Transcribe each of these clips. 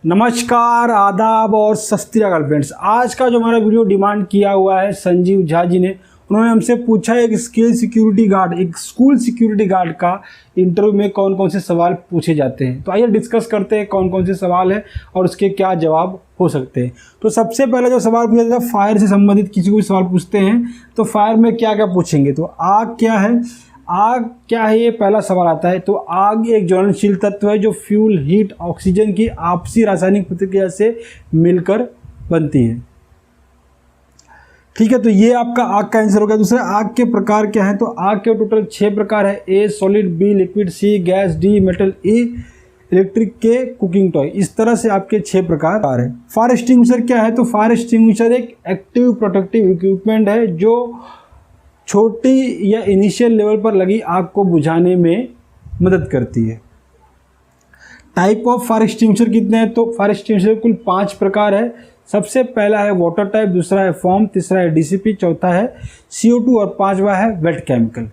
नमस्कार, आदाब और सत श्री अकाल फ्रेंड्स। आज का जो हमारा वीडियो डिमांड किया हुआ है संजीव झा जी ने, उन्होंने हमसे पूछा है एक स्कूल सिक्योरिटी गार्ड का इंटरव्यू में कौन कौन से सवाल पूछे जाते हैं। तो आइए डिस्कस करते हैं कौन कौन से सवाल हैं और उसके क्या जवाब हो सकते हैं। तो सबसे पहले जो सवाल पूछा जाता है फायर से संबंधित, किसी को भी सवाल पूछते हैं तो फायर में क्या क्या पूछेंगे। तो आग क्या है, ये पहला सवाल आता है। तो आग एक ज्वलनशील तत्व है जो फ्यूल, हीट, ऑक्सीजन की आपसी रासायनिक प्रतिक्रिया से मिलकर बनती है। ठीक है, तो ये आपका आग का आंसर हो गया। दूसरा, आग के प्रकार क्या है। तो आग के टोटल 6 प्रकार है। A solid, B liquid, C gas, D metal, E electric, के कुकिंग टॉय। इस तरह से आपके 6 प्रकार है। फायर एक्सटिंग्विशर क्या है। तो फायर एक्सटिंग्विशर एक एक्टिव प्रोटेक्टिव इक्विपमेंट है जो छोटी या इनिशियल लेवल पर लगी आग को बुझाने में मदद करती है। टाइप ऑफ फायर एक्सटिंग्विशर कितने हैं। तो फायर एक्सटिंग्विशर कुल 5 प्रकार है। सबसे पहला है वाटर टाइप, दूसरा है फॉर्म, तीसरा है डीसीपी, चौथा है CO2 और 5वां है वेट केमिकल।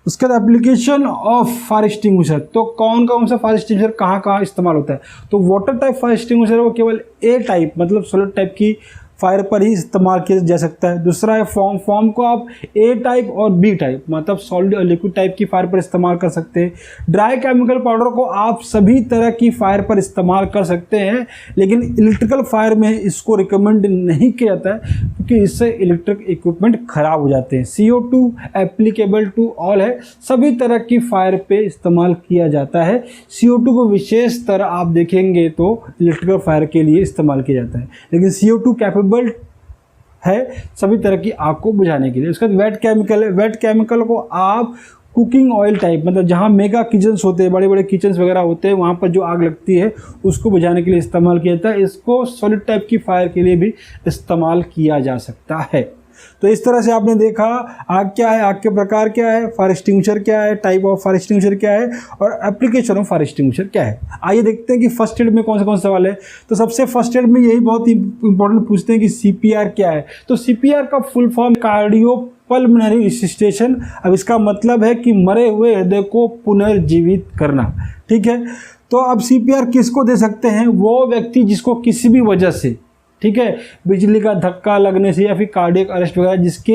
उसके बाद एप्लीकेशन ऑफ फायर एक्सटिंग्विशर। तो कौन कौन सा फायर एक्सटिंग्विशर कहाँ कहाँ इस्तेमाल होता है। तो वाटर टाइप फायर एक्सटिंग्विशर वो केवल ए टाइप मतलब सॉलिड टाइप की फायर पर ही इस्तेमाल किया जा सकता है। दूसरा है फॉर्म को आप ए टाइप और बी टाइप मतलब सॉलिड और लिक्विड टाइप की फायर पर इस्तेमाल कर सकते हैं। ड्राई केमिकल पाउडर को आप सभी तरह की फायर पर इस्तेमाल कर सकते हैं, लेकिन इलेक्ट्रिकल फायर में इसको रिकमेंड नहीं किया जाता है क्योंकि इससे इलेक्ट्रिक इक्विपमेंट खराब हो जाते हैं। CO2 एप्लीकेबल टू ऑल है, सभी तरह की फायर पे इस्तेमाल किया जाता है। CO2 को विशेष तरह आप देखेंगे तो इलेक्ट्रिकल फायर के लिए इस्तेमाल किया जाता है, लेकिन CO2 कैपेबल है सभी तरह की आग को बुझाने के लिए। उसके बाद वेट केमिकल है। वेट केमिकल को आप कुकिंग ऑयल टाइप मतलब जहां मेगा किचन्स होते हैं, बड़े बड़े किचन्स वगैरह होते हैं, वहां पर जो आग लगती है उसको बुझाने के लिए इस्तेमाल किया जाता है। इसको सॉलिड टाइप की फायर के लिए भी इस्तेमाल किया जा सकता है। तो इस तरह से आपने देखा आग क्या है, आग के प्रकार क्या है, फायर एक्सटिंग्विशर क्या है, टाइप ऑफ फायर एक्सटिंग्विशर क्या है और एप्लीकेशन ऑफ फायर एक्सटिंग्विशर क्या है। आइए देखते हैं कि फर्स्ट एड में कौन से सवाल है। तो सबसे फर्स्ट एड में यही बहुत इंपॉर्टेंट पूछते हैं कि CPR क्या है। तो CPR का फुल फॉर्म कार्डियोपल्मोनरी रिससिटेशन। अब इसका मतलब है कि मरे हुए हृदय को पुनर्जीवित करना। ठीक है, तो अब CPR किसको दे सकते हैं। वो व्यक्ति जिसको किसी भी वजह से, ठीक है, बिजली का धक्का लगने से या फिर कार्डियक अरेस्ट वगैरह, जिसके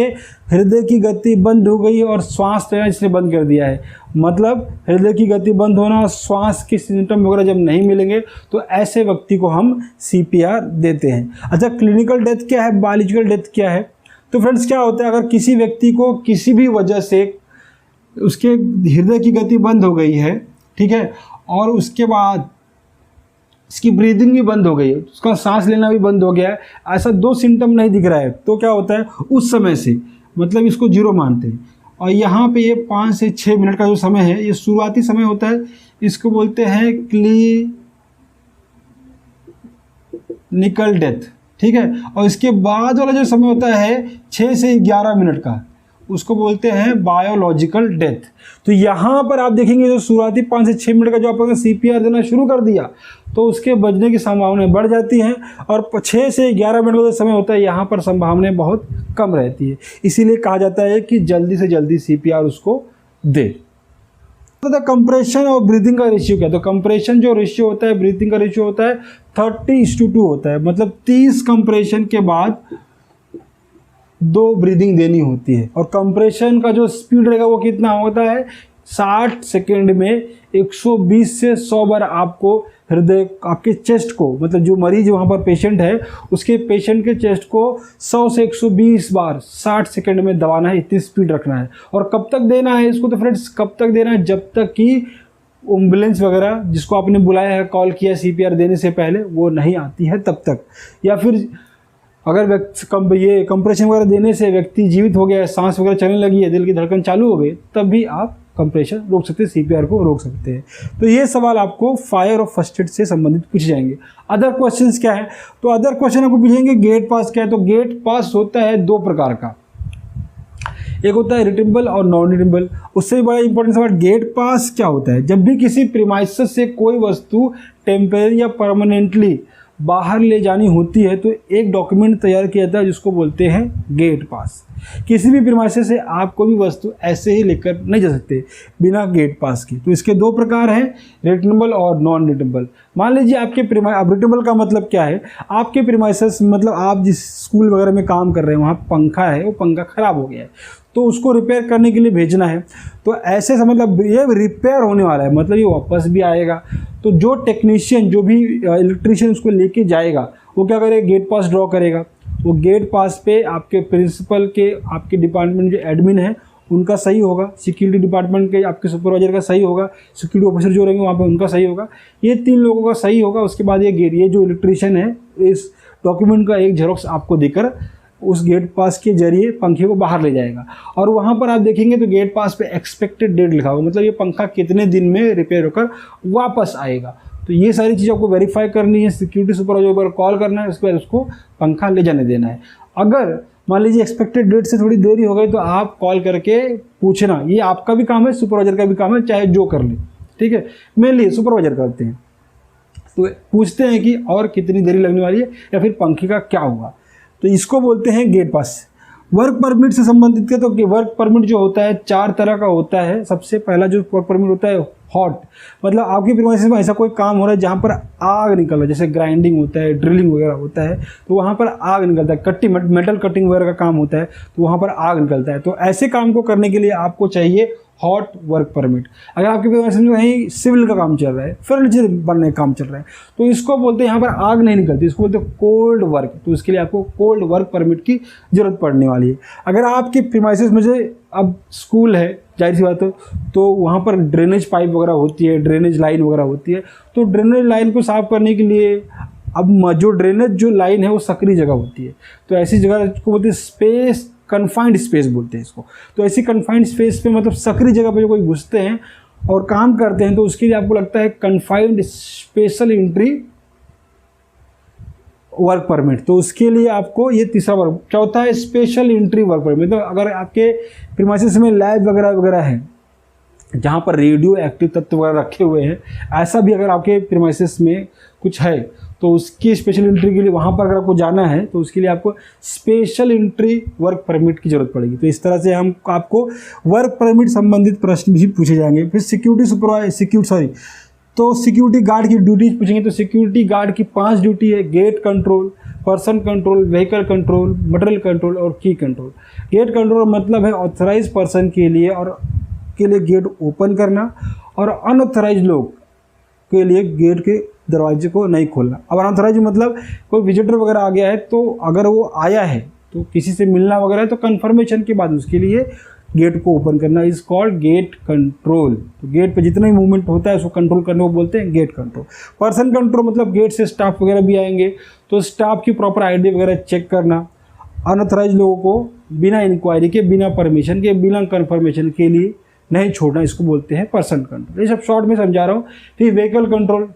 हृदय की गति बंद हो गई और श्वास लेना जिसने बंद कर दिया है, मतलब हृदय की गति बंद होना और श्वास के सिम्टम वगैरह जब नहीं मिलेंगे तो ऐसे व्यक्ति को हम CPR देते हैं। अच्छा, क्लिनिकल डेथ क्या है, बायोलॉजिकल डेथ क्या है। तो फ्रेंड्स क्या होता है, अगर किसी व्यक्ति को किसी भी वजह से उसके हृदय की गति बंद हो गई है, ठीक है, और उसके बाद इसकी ब्रीदिंग भी बंद हो गई है, उसका सांस लेना भी बंद हो गया है, ऐसा 2 सिम्टम नहीं दिख रहा है, तो क्या होता है उस समय से मतलब इसको 0 मानते हैं। और यहाँ पे ये 5 से 6 मिनट का जो समय है, ये शुरुआती समय होता है, इसको बोलते हैं क्लिनिकल डेथ। ठीक है, और इसके बाद वाला जो समय होता है 6 से 11 मिनट का, उसको बोलते हैं बायोलॉजिकल डेथ। तो यहाँ पर आप देखेंगे जो शुरुआती 5 से 6 मिनट का जो आपने CPR देना शुरू कर दिया तो उसके बचने की संभावनाएं बढ़ जाती हैं, और 6 से 11 मिनट का जो समय होता है यहाँ पर संभावनाएं बहुत कम रहती है। इसीलिए कहा जाता है कि जल्दी से जल्दी CPR उसको दे। तो कंप्रेशन और ब्रीथिंग का रेशियो क्या है। तो कंप्रेशन जो रेशियो होता है, ब्रीथिंग का रेशियो होता है 30:2 होता है, मतलब 30 कंप्रेशन के बाद 2 ब्रीदिंग देनी होती है। और कंप्रेशन का जो स्पीड रहेगा वो कितना होता है, 60 सेकेंड में 120 से 100 बार आपको हृदय आपके चेस्ट को, मतलब जो मरीज वहाँ पर पेशेंट है उसके पेशेंट के चेस्ट को 100 से 120 बार 60 सेकेंड में दबाना है, इतनी स्पीड रखना है। और कब तक देना है इसको। तो फ्रेंड्स कब तक देना है, जब तक कि एम्बुलेंस वगैरह जिसको आपने बुलाया है, कॉल किया CPR देने से पहले, वो नहीं आती है तब तक। या फिर अगर ये कंप्रेशन वगैरह देने से व्यक्ति जीवित हो गया है, सांस वगैरह चलने लगी है, दिल की धड़कन चालू हो गई, तब भी आप कंप्रेशन रोक सकते हैं, CPR को रोक सकते हैं। तो ये सवाल आपको फायर और फर्स्ट एड से संबंधित पूछे जाएंगे। अदर क्वेश्चंस क्या है। तो अदर क्वेश्चन आपको पूछेंगे गेट पास क्या है। तो गेट पास होता है 2 प्रकार का, एक होता है रिटेम्बल और नॉन रिटेम्बल। उससे भी बड़ा इंपॉर्टेंट सवाल गेट पास क्या होता है। जब भी किसी प्रीमाइसेस से कोई वस्तु टेम्परेरी या परमानेंटली बाहर ले जानी होती है तो एक डॉक्यूमेंट तैयार किया जाता है जिसको बोलते हैं गेट पास। किसी भी प्रीमाइसेस से आप कोई भी वस्तु ऐसे ही लेकर नहीं जा सकते बिना गेट पास की। तो इसके दो प्रकार हैं, रिटर्नेबल और नॉन रिटर्नेबल। मान लीजिए आपके अब रिटर्नेबल का मतलब क्या है, आपके प्रीमाइसेस मतलब आप जिस स्कूल वगैरह में काम कर रहे हैं वहाँ पंखा है, वो पंखा ख़राब हो गया है तो उसको रिपेयर करने के लिए भेजना है। तो ऐसे मतलब ये रिपेयर होने वाला है, मतलब ये वापस भी आएगा। तो जो टेक्नीशियन, जो भी इलेक्ट्रीशियन उसको लेके जाएगा वो क्या करेगा, गेट पास ड्रॉ करेगा। वो गेट पास पे आपके प्रिंसिपल के, आपके डिपार्टमेंट जो एडमिन है उनका सही होगा, सिक्योरिटी डिपार्टमेंट के आपके सुपरवाइजर का सही होगा, सिक्योरिटी ऑफिसर जो रहेंगे वहाँ पे उनका सही होगा। ये 3 लोगों का सही होगा। उसके बाद ये जो इलेक्ट्रीशियन है इस डॉक्यूमेंट का एक झेरॉक्स आपको देकर उस गेट पास के जरिए पंखे को बाहर ले जाएगा। और वहाँ पर आप देखेंगे तो गेट पास पे एक्सपेक्टेड डेट लिखा होगा, मतलब ये पंखा कितने दिन में रिपेयर होकर वापस आएगा। तो ये सारी चीज़ आपको वेरीफाई करनी है, सिक्योरिटी सुपरवाइजर पर कॉल करना है, उसके बाद उसको पंखा ले जाने देना है। अगर मान लीजिए एक्सपेक्टेड डेट से थोड़ी देरी हो गई तो आप कॉल करके पूछना, ये आपका भी काम है, सुपरवाइजर का भी काम है, चाहे जो कर ले, ठीक है। मेनली सुपरवाइजर करते हैं, तो पूछते हैं कि और कितनी देरी लगने वाली है या फिर पंखे का क्या हुआ। तो इसको बोलते हैं गेट पास। वर्क परमिट से संबंधित है तो वर्क परमिट जो होता है 4 तरह का होता है। सबसे पहला जो वर्क परमिट होता है हॉट, मतलब आपकी प्रीमाइसेस में ऐसा कोई काम हो रहा है जहाँ पर आग निकल रहा है, जैसे ग्राइंडिंग होता है, ड्रिलिंग वगैरह होता है, तो वहाँ पर आग निकलता है, मेटल कटिंग वगैरह का काम होता है तो वहाँ पर आग निकलता है। तो ऐसे काम को करने के लिए आपको चाहिए हॉट वर्क परमिट। अगर आपके प्रीमाइसेस में कहीं सिविल का काम चल रहा है, फर्नीचर बनने का काम चल रहा है, तो इसको बोलते हैं, यहाँ पर आग नहीं निकलती, इसको बोलते हैं कोल्ड वर्क। तो इसके लिए आपको कोल्ड वर्क परमिट की ज़रूरत पड़ने वाली है। अगर आपके प्रीमाइसेस में से अब स्कूल है, जाहिर सी बात है, तो वहाँ पर ड्रेनेज पाइप वगैरह होती है, ड्रेनेज लाइन वगैरह होती है, तो ड्रेनेज लाइन को साफ़ करने के लिए अब जो ड्रेनेज जो लाइन है वो सकरी जगह होती है, तो ऐसी जगह को बोलते हैं स्पेस, कन्फाइंड स्पेस बोलते हैं इसको। तो ऐसी कन्फाइंड स्पेस पे मतलब सकरी जगह पे जो कोई घुसते हैं और काम करते हैं तो उसके लिए आपको लगता है confined special entry work permit. तो उसके लिए आपको ये तीसरा वर्क, चौथा है स्पेशल एंट्री वर्क परमिट। तो अगर आपके प्रीमाइसेस में लैब वगैरह है जहाँ पर रेडियो एक्टिव तत्व वगैरह रखे हुए हैं, ऐसा भी अगर आपके प्रीमाइसेस में कुछ है तो उसकी स्पेशल एंट्री के लिए वहाँ पर अगर आपको जाना है तो उसके लिए आपको स्पेशल एंट्री वर्क परमिट की ज़रूरत पड़ेगी। तो इस तरह से हम आपको वर्क परमिट संबंधित प्रश्न भी पूछे जाएंगे। फिर सिक्योरिटी गार्ड की ड्यूटीज पूछेंगे। तो सिक्योरिटी गार्ड की 5 ड्यूटी है, gate control, person control, vehicle control, material control और की कंट्रोल। गेट कंट्रोल मतलब है ऑथराइज पर्सन के लिए गेट ओपन करना और अनऑथराइज लोग के लिए गेट के दरवाजे को नहीं खोलना। अब अनऑथराइज मतलब कोई विजिटर वगैरह आ गया है तो अगर वो आया है तो किसी से मिलना वगैरह है तो कंफर्मेशन के बाद उसके लिए गेट को ओपन करना इज कॉल्ड गेट कंट्रोल। तो गेट पे जितना ही मूवमेंट होता है उसको कंट्रोल करने को बोलते हैं गेट कंट्रोल। पर्सन कंट्रोल मतलब गेट से स्टाफ वगैरह भी आएंगे तो स्टाफ की प्रॉपर आईडी वगैरह चेक करना, अनऑथराइज लोगों को बिना इंक्वायरी के, बिना परमिशन के, बिना कंफर्मेशन के लिए नहीं छोड़ना, इसको बोलते हैं पर्सन कंट्रोल। ये सब शॉर्ट में समझा रहा हूँ। फिर व्हीकल कंट्रोल,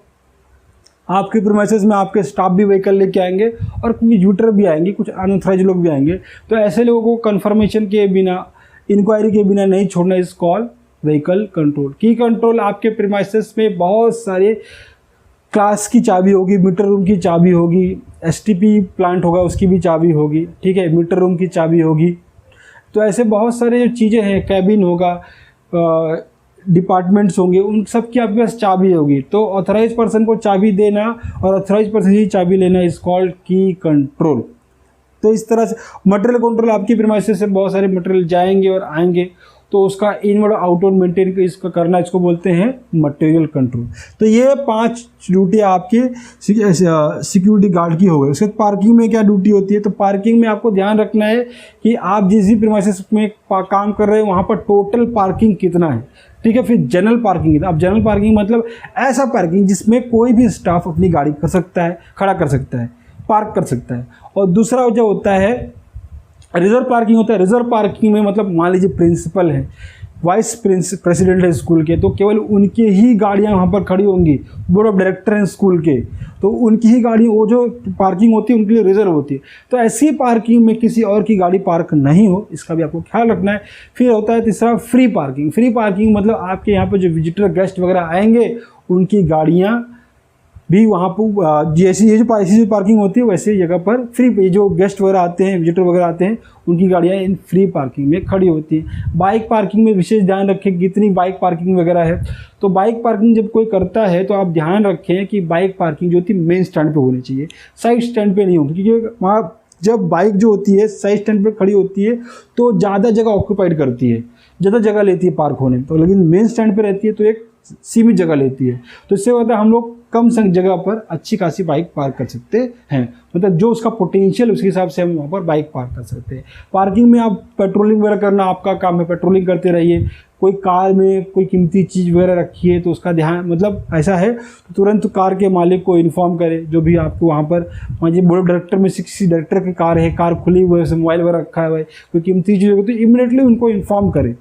आपके प्रीमाइसेस में आपके स्टाफ भी व्हीकल लेके आएंगे और कुछ विजिटर भी आएंगे, कुछ अनऑथराइज लोग भी आएंगे, तो ऐसे लोगों को कंफर्मेशन के बिना, इंक्वायरी के बिना नहीं छोड़ना इस कॉल व्हीकल कंट्रोल। की कंट्रोल, आपके प्रीमाइसेस में बहुत सारे क्लास की चाबी होगी, मीटर रूम की चाबी होगी, एसटीपी प्लांट होगा उसकी भी चाबी होगी, ठीक है, मीटर रूम की चाबी होगी। तो ऐसे बहुत सारे जो चीज़ें हैं, कैबिन होगा, डिपार्टमेंट्स होंगे, उन सब की आपके पास चाबी होगी। तो ऑथराइज पर्सन को चाबी देना और ऑथराइज पर्सन ही चाबी लेना इज कॉल्ड की कंट्रोल। तो इस तरह से मटेरियल कंट्रोल, आपकी प्रीमाइसेस से बहुत सारे मटेरियल जाएंगे और आएंगे तो उसका इनवर्ड आउटवर्ड मेंटेन इसका करना, इसको बोलते हैं मटेरियल कंट्रोल। तो ये 5 ड्यूटी आपकी सिक्योरिटी गार्ड की हो गई। उसके बाद पार्किंग में क्या ड्यूटी होती है, तो पार्किंग में आपको ध्यान रखना है कि आप जिस भी प्रीमाइसेस में काम कर रहे हैं वहाँ पर टोटल पार्किंग कितना है, ठीक है। फिर जनरल पार्किंग, अब जनरल पार्किंग मतलब ऐसा पार्किंग जिसमें कोई भी स्टाफ अपनी गाड़ी कर सकता है, खड़ा कर सकता है, पार्क कर सकता है। और दूसरा जो होता है रिजर्व पार्किंग होता है। रिजर्व पार्किंग में मतलब मान लीजिए प्रिंसिपल है, वाइस प्रेसिडेंट है स्कूल के, तो केवल उनकी ही गाड़ियां वहाँ पर खड़ी होंगी। बोर्ड ऑफ डायरेक्टर हैं स्कूल के तो उनकी ही गाड़ी, वो जो पार्किंग होती है उनके लिए रिजर्व होती है। तो ऐसी पार्किंग में किसी और की गाड़ी पार्क नहीं हो, इसका भी आपको ख्याल रखना है। फिर होता है तीसरा फ्री पार्किंग। फ्री पार्किंग मतलब आपके यहाँ पर जो विजिटर गेस्ट वगैरह आएंगे उनकी गाड़ियाँ भी वहाँ पर जैसी ये जो पार्किंग होती है वैसे जगह पर फ्री, जो गेस्ट वगैरह आते हैं, विजिटर वगैरह आते हैं, उनकी गाड़ियाँ इन फ्री पार्किंग में खड़ी होती हैं। बाइक पार्किंग में विशेष ध्यान रखें कितनी बाइक पार्किंग वगैरह है। तो बाइक पार्किंग जब कोई करता है तो आप ध्यान रखें कि बाइक पार्किंग जो होती है मेन स्टैंड पे होनी चाहिए, साइड स्टैंड पे नहीं होगी, क्योंकि वहाँ जब बाइक जो होती है साइड स्टैंड पे खड़ी होती है तो ज़्यादा जगह ऑक्यूपाइड करती है, ज़्यादा जगह लेती है पार्क होने में। तो लेकिन मेन स्टैंड पे रहती है तो एक सीमित जगह लेती है, तो इससे होता है हम लोग कम जगह पर अच्छी खासी बाइक पार्क कर सकते हैं। मतलब जो उसका पोटेंशियल उसके हिसाब से हम वहाँ पर बाइक पार्क कर सकते हैं। पार्किंग में आप पेट्रोलिंग वगैरह करना आपका काम है, पेट्रोलिंग करते रहिए। कोई कार में कोई कीमती चीज़ वगैरह रखी है तो उसका ध्यान, मतलब ऐसा है तो तुरंत कार के मालिक को इन्फॉर्म करें, जो भी आपको वहाँ पर मान बोर्ड ऑफ डायरेक्टर में किसी डायरेक्टर की कार है, कार खुली हुई है, मोबाइल वगैरह रखा है, कोई कीमती चीज़ होगी तो इमीडिएटली उनको इन्फॉर्म करें।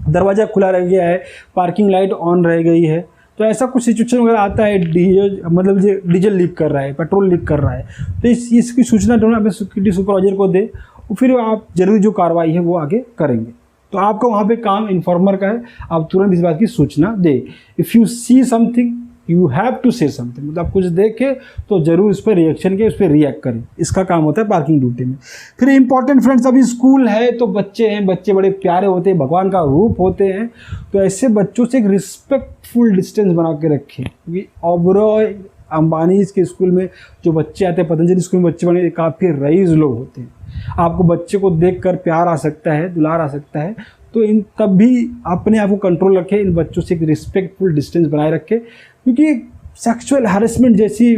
दरवाज़ा खुला रह गया है, पार्किंग लाइट ऑन रह गई है, तो ऐसा कुछ सिचुएशन वगैरह आता है, डीजल लीक कर रहा है, पेट्रोल लीक कर रहा है, तो इसकी सूचना दोनों अपने सिक्योरिटी सुपरवाइजर को दे, और फिर आप जरूरी जो कार्रवाई है वो आगे करेंगे। तो आपका वहाँ पे काम इन्फॉर्मर का है, आप तुरंत इस बात की सूचना दे। If you see something you have to say something, मतलब आप कुछ देखें तो जरूर उस पर रिएक्शन के, उस पर रिएक्ट करें, इसका काम होता है पार्किंग ड्यूटी में। फिर इंपॉर्टेंट फ्रेंड्स, अभी स्कूल है तो बच्चे हैं, बच्चे बड़े प्यारे होते हैं, भगवान का रूप होते हैं, तो ऐसे बच्चों से एक रिस्पेक्टफुल डिस्टेंस बना के रखें। क्योंकि ओबरॉय अंबानी के स्कूल में जो बच्चे आते हैं, पतंजलि स्कूल में बच्चे बने काफ़ी रईस लोग होते हैं, आपको बच्चे को देखकर प्यार आ सकता है, दुलार आ सकता है, तो इन तब भी अपने आप को कंट्रोल रखें, इन बच्चों से एक रिस्पेक्टफुल डिस्टेंस बनाए रखें, क्योंकि सेक्सुअल हैरेसमेंट जैसी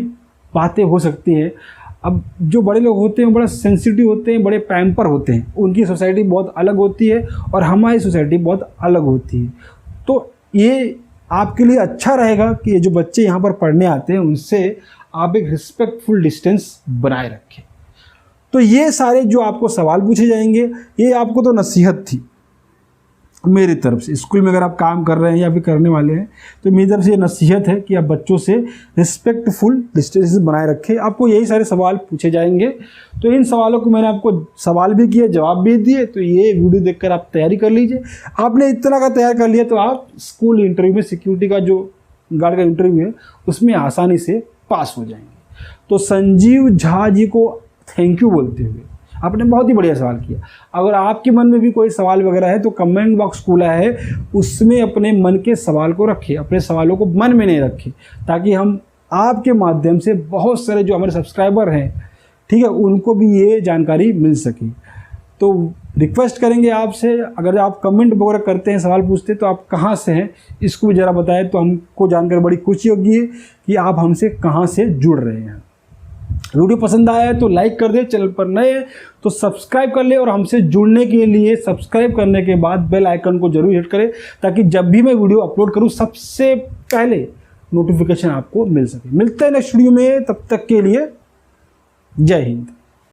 बातें हो सकती हैं। अब जो बड़े लोग होते हैं बड़ा सेंसिटिव होते हैं, बड़े पैम्पर होते हैं, उनकी सोसाइटी बहुत अलग होती है और हमारी सोसाइटी बहुत अलग होती है। तो ये आपके लिए अच्छा रहेगा कि ये जो बच्चे यहाँ पर पढ़ने आते हैं उनसे आप एक रिस्पेक्टफुल डिस्टेंस बनाए रखें। तो ये सारे जो आपको सवाल पूछे जाएंगे, ये आपको तो नसीहत थी मेरी तरफ से। स्कूल में अगर आप काम कर रहे हैं या फिर करने वाले हैं तो मेरी तरफ से ये नसीहत है कि आप बच्चों से रिस्पेक्टफुल डिस्टेंस बनाए रखें। आपको यही सारे सवाल पूछे जाएंगे, तो इन सवालों को मैंने आपको सवाल भी किए, जवाब भी दिए, तो ये वीडियो देखकर आप तैयारी कर लीजिए। आपने इतना का तैयार कर लिया तो आप स्कूल इंटरव्यू में, सिक्योरिटी का जो गार्ड का इंटरव्यू है उसमें आसानी से पास हो जाएंगे। तो संजीव झा जी को थैंक यू बोलते हुए आपने बहुत ही बढ़िया सवाल किया। अगर आपके मन में भी कोई सवाल वगैरह है तो कमेंट बॉक्स खुला है, उसमें अपने मन के सवाल को रखें, अपने सवालों को मन में नहीं रखें, ताकि हम आपके माध्यम से बहुत सारे जो हमारे सब्सक्राइबर हैं, ठीक है, उनको भी ये जानकारी मिल सके। तो रिक्वेस्ट करेंगे आपसे, अगर आप कमेंट वगैरह करते हैं, सवाल पूछते हैं, तो आप कहाँ से हैं इसको भी ज़रा बताएं, तो हमको जानकर बड़ी खुशी होगी कि आप हमसे कहाँ से जुड़ रहे हैं। वीडियो पसंद आया है तो लाइक कर दे, चैनल पर नए हैं तो सब्सक्राइब कर ले, और हमसे जुड़ने के लिए सब्सक्राइब करने के बाद बेल आइकन को जरूर हिट करें, ताकि जब भी मैं वीडियो अपलोड करूं सबसे पहले नोटिफिकेशन आपको मिल सके। मिलते हैं नेक्स्ट वीडियो में, तब तक के लिए जय हिंद।